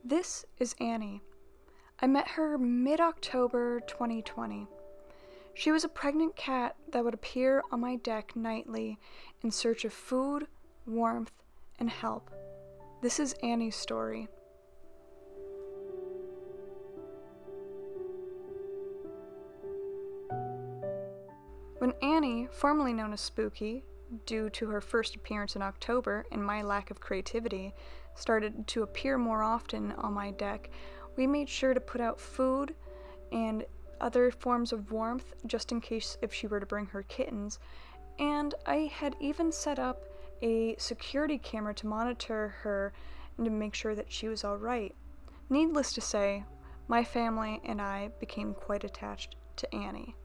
This is Annie. I met her mid-October 2020. She was a pregnant cat that would appear on my deck nightly in search of food, warmth, and help. This is Annie's story. When Annie, formerly known as Spooky, due to her first appearance in October and my lack of creativity, started to appear more often on my deck, we made sure to put out food and other forms of warmth just in case if she were to bring her kittens, and I had even set up a security camera to monitor her and to make sure that she was alright. Needless to say, my family and I became quite attached to Annie.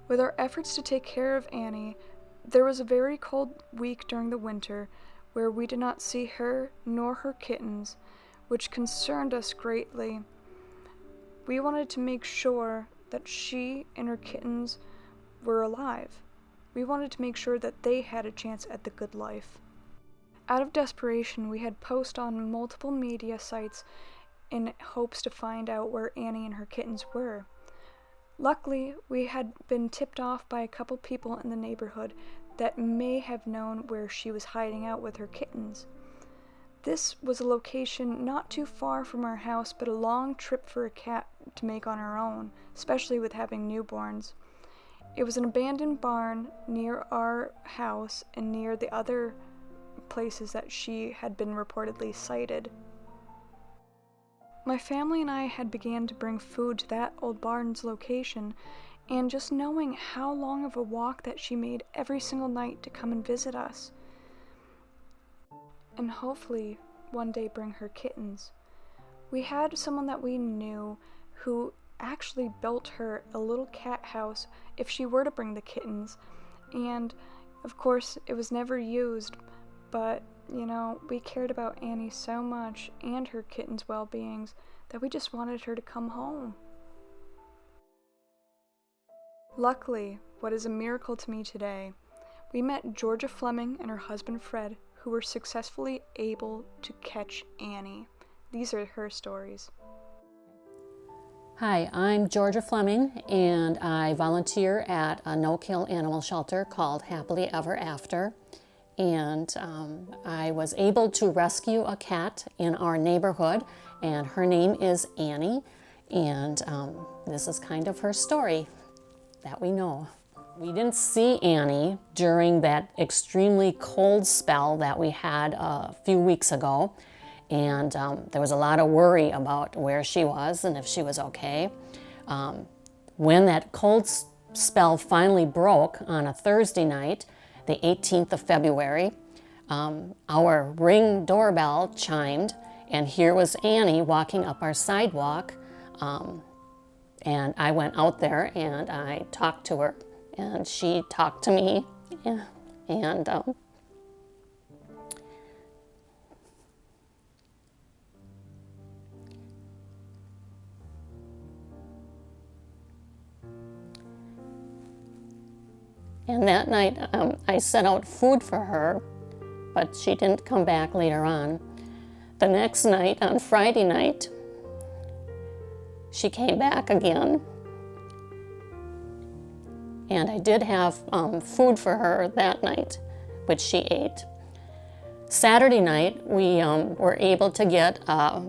With our efforts to take care of Annie, there was a very cold week during the winter where we did not see her nor her kittens, which concerned us greatly. We wanted to make sure that she and her kittens were alive. We wanted to make sure that they had a chance at the good life. Out of desperation, we had posts on multiple media sites in hopes to find out where Annie and her kittens were. Luckily, we had been tipped off by a couple people in the neighborhood that may have known where she was hiding out with her kittens. This was a location not too far from our house, but a long trip for a cat to make on her own, especially with having newborns. It was an abandoned barn near our house and near the other places that she had been reportedly sighted. My family and I had began to bring food to that old barn's location, and just knowing how long of a walk that she made every single night to come and visit us, and hopefully one day bring her kittens. We had someone that we knew who actually built her a little cat house if she were to bring the kittens, and of course it was never used, but we cared about Annie so much and her kitten's well-beings that we just wanted her to come home. Luckily, what is a miracle to me today, we met Georgia Fleming and her husband Fred, who were successfully able to catch Annie. These are her stories. Hi, I'm Georgia Fleming, and I volunteer at a no-kill animal shelter called Happily Ever After. And I was able to rescue a cat in our neighborhood, and her name is Annie, and this is kind of her story that we know. We didn't see Annie during that extremely cold spell that we had a few weeks ago, and there was a lot of worry about where she was and if she was okay. When that cold spell finally broke on a Thursday night, the 18th of February, our Ring doorbell chimed, and here was Annie walking up our sidewalk, and I went out there and I talked to her, and she talked to me, and that night, I set out food for her, but she didn't come back later on. The next night, on Friday night, she came back again, and I did have food for her that night, which she ate. Saturday night, we were able to get a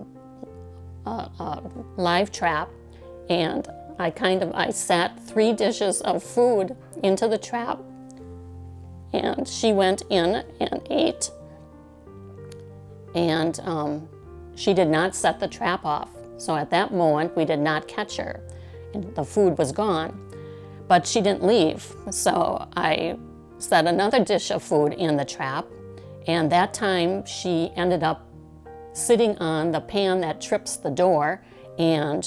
live trap, and I sat 3 dishes of food into the trap, and she went in and ate, and she did not set the trap off. So at that moment, we did not catch her, and the food was gone, but she didn't leave. So I set another dish of food in the trap, and that time she ended up sitting on the pan that trips the door, and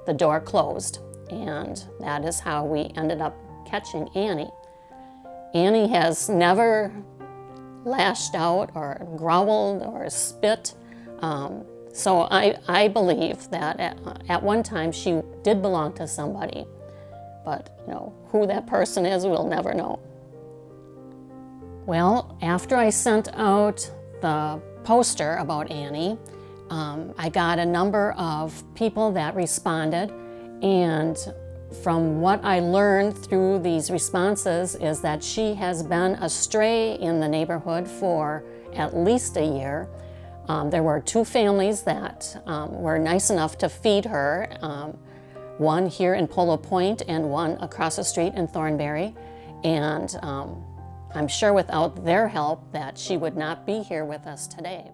the door closed, and that is how we ended up catching Annie. Annie has never lashed out or growled or spit, so I believe that at one time she did belong to somebody, but who that person is, we'll never know. Well, after I sent out the poster about Annie, I got a number of people that responded, and from what I learned through these responses is that she has been a stray in the neighborhood for at least a year. There were 2 families that were nice enough to feed her, one here in Polo Point and one across the street in Thornberry, and I'm sure without their help that she would not be here with us today.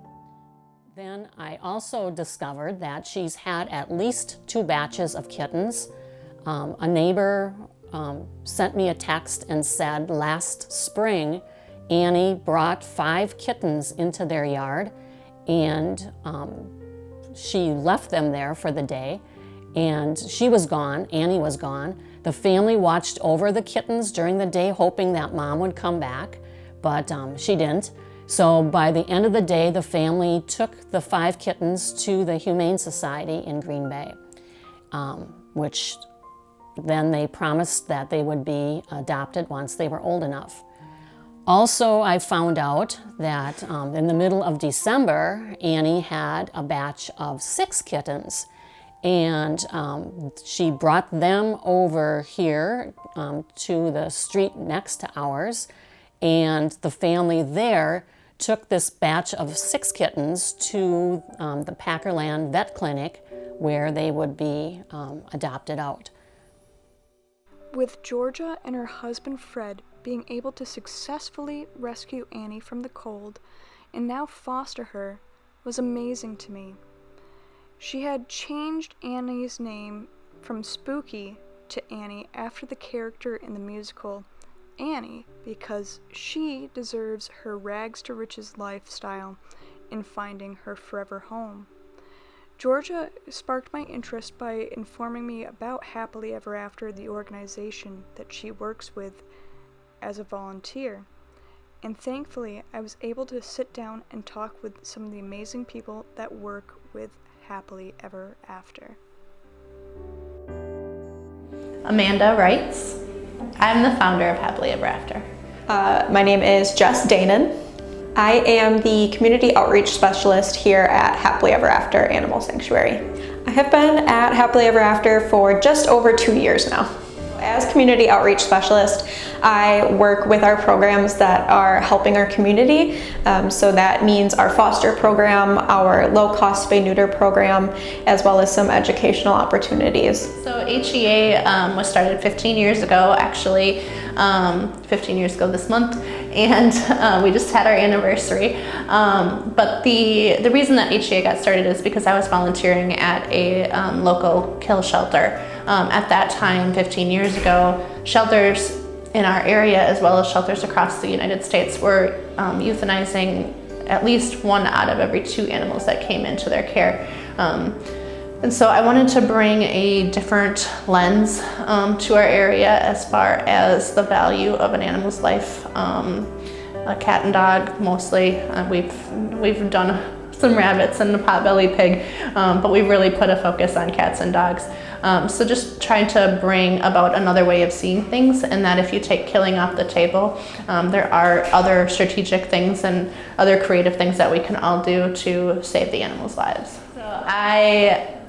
Then I also discovered that she's had at least 2 batches of kittens. A neighbor sent me a text and said last spring Annie brought 5 kittens into their yard, and she left them there for the day, and she was gone, Annie was gone. The family watched over the kittens during the day hoping that Mom would come back, but she didn't. So by the end of the day, the family took the 5 kittens to the Humane Society in Green Bay, which then they promised that they would be adopted once they were old enough. Also, I found out that in the middle of December, Annie had a batch of 6 kittens, and she brought them over here to the street next to ours, and the family there took this batch of 6 kittens to the Packerland Vet Clinic where they would be adopted out. With Georgia and her husband Fred being able to successfully rescue Annie from the cold and now foster her was amazing to me. She had changed Annie's name from Spooky to Annie after the character in the musical Annie because she deserves her rags to riches lifestyle in finding her forever home. Georgia sparked my interest by informing me about Happily Ever After, the organization that she works with as a volunteer. And thankfully, I was able to sit down and talk with some of the amazing people that work with Happily Ever After. Amanda writes, I'm the founder of Happily Ever After. My name is Jess Danon. I am the Community Outreach Specialist here at Happily Ever After Animal Sanctuary. I have been at Happily Ever After for just over 2 years now. As Community Outreach Specialist, I work with our programs that are helping our community. So that means our foster program, our low-cost spay-neuter program, as well as some educational opportunities. So HEA was started 15 years ago, actually, 15 years ago this month, and we just had our anniversary. But the reason that HEA got started is because I was volunteering at a local kill shelter. At that time, 15 years ago, shelters in our area, as well as shelters across the United States, were euthanizing at least 1 out of every 2 animals that came into their care. And so I wanted to bring a different lens to our area as far as the value of an animal's life. A cat and dog mostly. We've done some rabbits and a potbelly pig, but we've really put a focus on cats and dogs. So just trying to bring about another way of seeing things, and that if you take killing off the table, there are other strategic things and other creative things that we can all do to save the animals' lives. So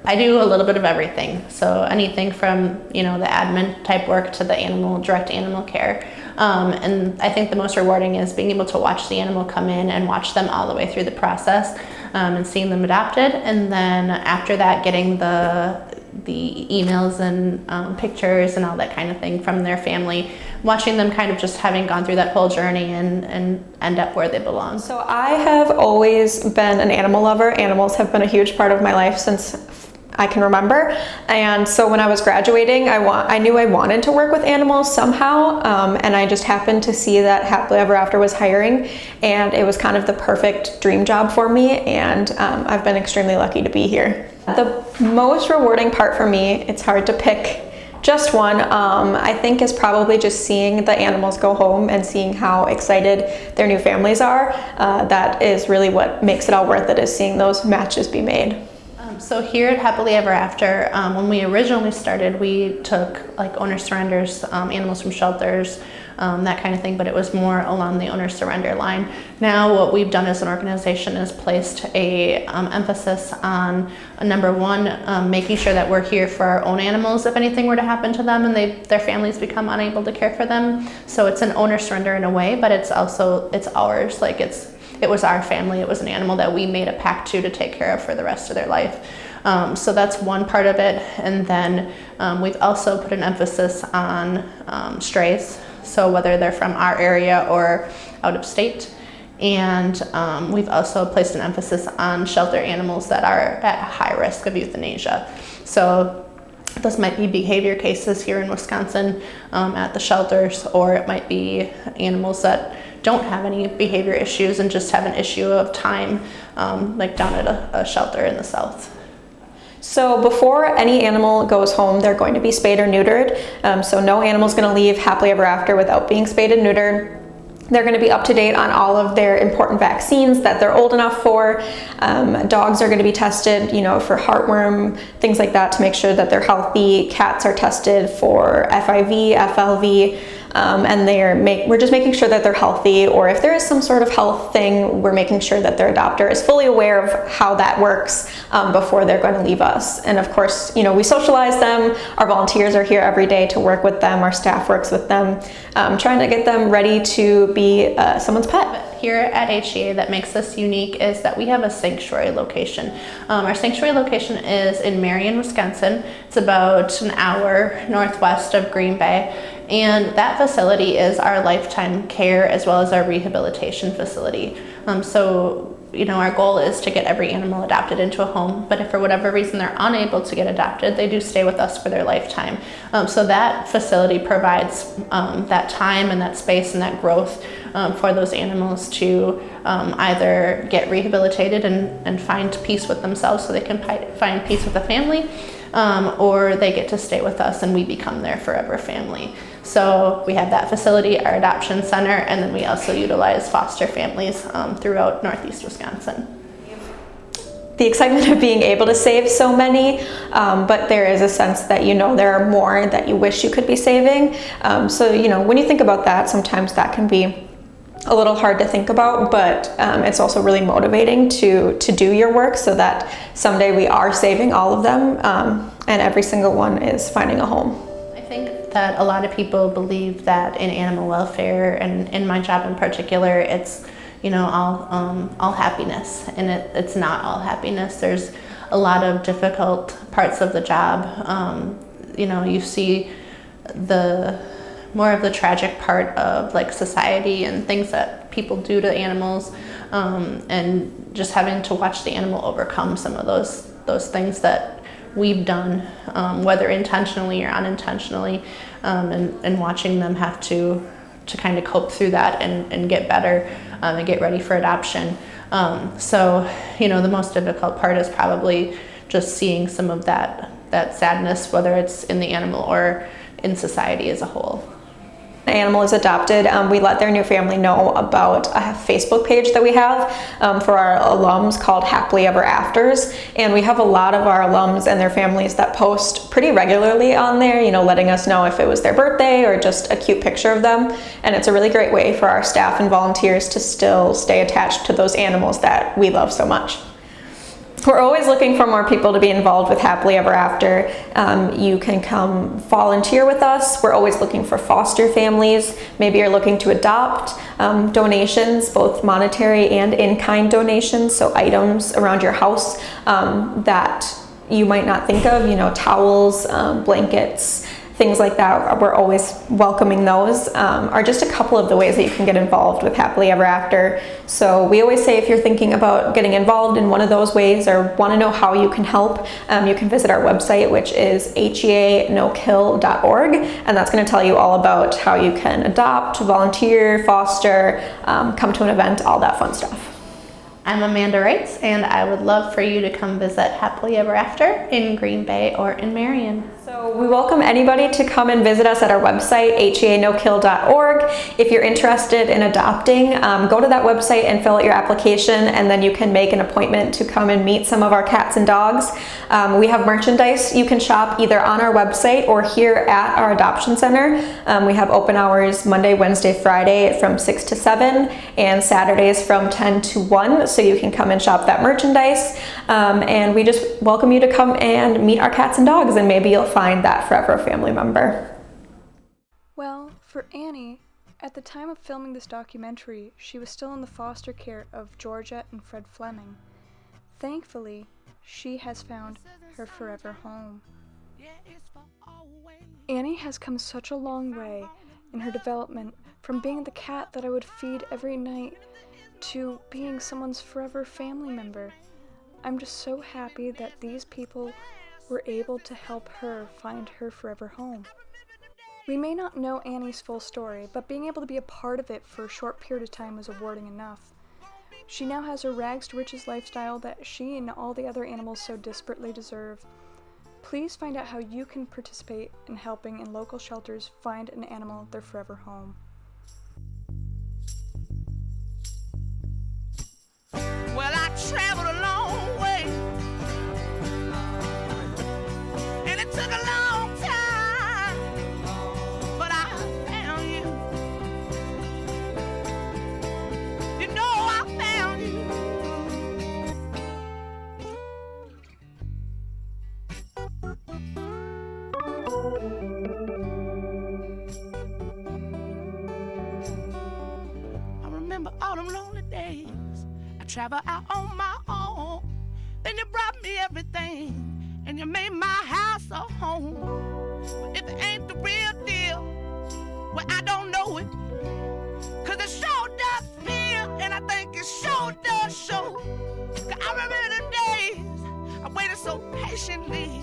I do a little bit of everything. So anything from, the admin type work to the direct animal care. And I think the most rewarding is being able to watch the animal come in and watch them all the way through the process, and seeing them adopted. And then after that, getting the emails and pictures and all that kind of thing from their family, watching them kind of just having gone through that whole journey and end up where they belong. So I have always been an animal lover. Animals have been a huge part of my life since I can remember. And so when I was graduating, I knew I wanted to work with animals somehow, and I just happened to see that Happily Ever After was hiring, and it was kind of the perfect dream job for me, and I've been extremely lucky to be here. The most rewarding part for me, it's hard to pick just one, I think is probably just seeing the animals go home and seeing how excited their new families are. That is really what makes it all worth it, is seeing those matches be made. So here at Happily Ever After, when we originally started, we took owner surrenders, animals from shelters, that kind of thing, but it was more along the owner surrender line. Now what we've done as an organization is placed a emphasis on number one, making sure that we're here for our own animals if anything were to happen to them and their families become unable to care for them. So it's an owner surrender in a way, but it's ours. Like it was our family. It was an animal that we made a pact to take care of for the rest of their life. So that's one part of it. And then we've also put an emphasis on strays. So whether they're from our area or out of state. And we've also placed an emphasis on shelter animals that are at high risk of euthanasia. So those might be behavior cases here in Wisconsin at the shelters, or it might be animals that don't have any behavior issues and just have an issue of time, like down at a shelter in the south. So before any animal goes home, they're going to be spayed or neutered. So no animal's going to leave happily ever after without being spayed and neutered. They're going to be up to date on all of their important vaccines that they're old enough for. Dogs are going to be tested, for heartworm, things like that, to make sure that they're healthy. Cats are tested for FIV, FLV, and we're just making sure that they're healthy, or if there is some sort of health thing, we're making sure that their adopter is fully aware of how that works before they're going to leave us. And of course, we socialize them. Our volunteers are here every day to work with them. Our staff works with them, trying to get them ready to be someone's pet. Here at HEA, that makes us unique is that we have a sanctuary location. Our sanctuary location is in Marion, Wisconsin. It's about an hour northwest of Green Bay. And that facility is our lifetime care as well as our rehabilitation facility. So our goal is to get every animal adopted into a home, but if for whatever reason they're unable to get adopted, they do stay with us for their lifetime. So that facility provides that time and that space and that growth for those animals to either get rehabilitated and find peace with themselves so they can find peace with the family, or they get to stay with us and we become their forever family. So we have that facility, our adoption center, and then we also utilize foster families throughout Northeast Wisconsin. The excitement of being able to save so many, but there is a sense that there are more that you wish you could be saving. So when you think about that, sometimes that can be a little hard to think about, but it's also really motivating to do your work so that someday we are saving all of them, and every single one is finding a home. I think that a lot of people believe that in animal welfare, and in my job in particular, it's all happiness, and it's not all happiness. There's a lot of difficult parts of the job. You see more of the tragic part of like society and things that people do to animals, and just having to watch the animal overcome some of those things that we've done, whether intentionally or unintentionally, and watching them have to kind of cope through that and get better and get ready for adoption. So the most difficult part is probably just seeing some of that sadness, whether it's in the animal or in society as a whole. An animal is adopted, we let their new family know about a Facebook page that we have for our alums called Happily Ever Afters, and we have a lot of our alums and their families that post pretty regularly on there, letting us know if it was their birthday or just a cute picture of them. And it's a really great way for our staff and volunteers to still stay attached to those animals that we love so much. We're always looking for more people to be involved with Happily Ever After. You can come volunteer with us. We're always looking for foster families. Maybe you're looking to adopt. Donations, both monetary and in-kind donations, so items around your house that you might not think of, towels, blankets, things like that. We're always welcoming those, are just a couple of the ways that you can get involved with Happily Ever After. So we always say if you're thinking about getting involved in one of those ways or want to know how you can help, you can visit our website, which is heanokill.org, and that's going to tell you all about how you can adopt, volunteer, foster, come to an event, all that fun stuff. I'm Amanda Reitz, and I would love for you to come visit Happily Ever After in Green Bay or in Marion. So So we welcome anybody to come and visit us at our website, heanokill.org. If you're interested in adopting, go to that website and fill out your application, and then you can make an appointment to come and meet some of our cats and dogs. We have merchandise you can shop either on our website or here at our adoption center. We have open hours Monday, Wednesday, Friday from 6 to 7 and Saturdays from 10 to 1, so you can come and shop that merchandise. And we just welcome you to come and meet our cats and dogs, and maybe you'll find that forever family member. Well, for Annie, at the time of filming this documentary, she was still in the foster care of Georgia and Fred Fleming. Thankfully, she has found her forever home. Annie has come such a long way in her development, from being the cat that I would feed every night to being someone's forever family member. I'm just so happy that these people were able to help her find her forever home. We may not know Annie's full story, but being able to be a part of it for a short period of time was rewarding enough. She now has a rags to riches lifestyle that she and all the other animals so desperately deserve. Please find out how you can participate in helping in local shelters find an animal their forever home. Well, I traveled a long way, and it took a long time, but I found you. You know I found you. I remember all them lonely days. Travel out on my own. Then you brought me everything, and you made my house a home. But if it ain't the real deal, well, I don't know it. 'Cause it sure does feel, and I think it sure does show. 'Cause I remember the days I waited so patiently.